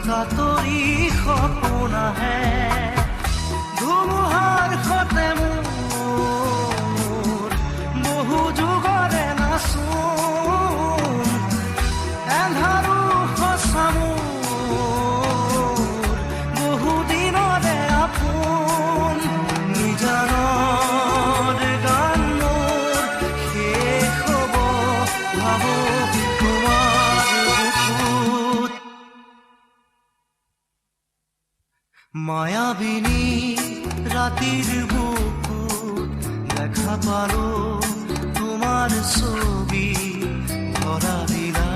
কাতৰি সপোন আহে ধুমুহাৰ সতে মোৰ বহু যুগৰে নাচোন এন্ধাৰো সঁচা মোৰ বহু দিনৰে আপোন নিজানৰ গান মোৰ শেষ হ'ব ভাবো মায়াবিনী রাতির বুকুত দেখা পালো তোমার ছবি ধরা দিলা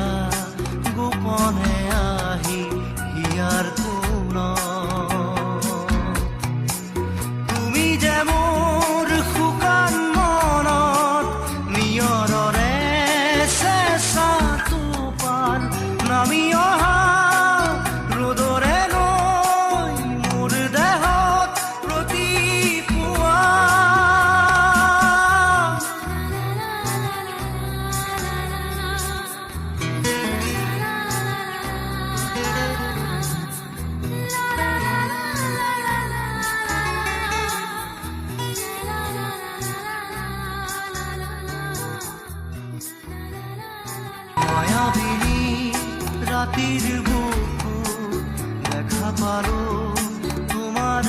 গোপনে আহি হিয়ার কোন তুমি যে মোর শুকান মনত নিয়ৰৰে চেঁচা টোপাল নামি অহা মায়াবিনী ৰাতিৰ বুকু দেখা পালো তোমাৰ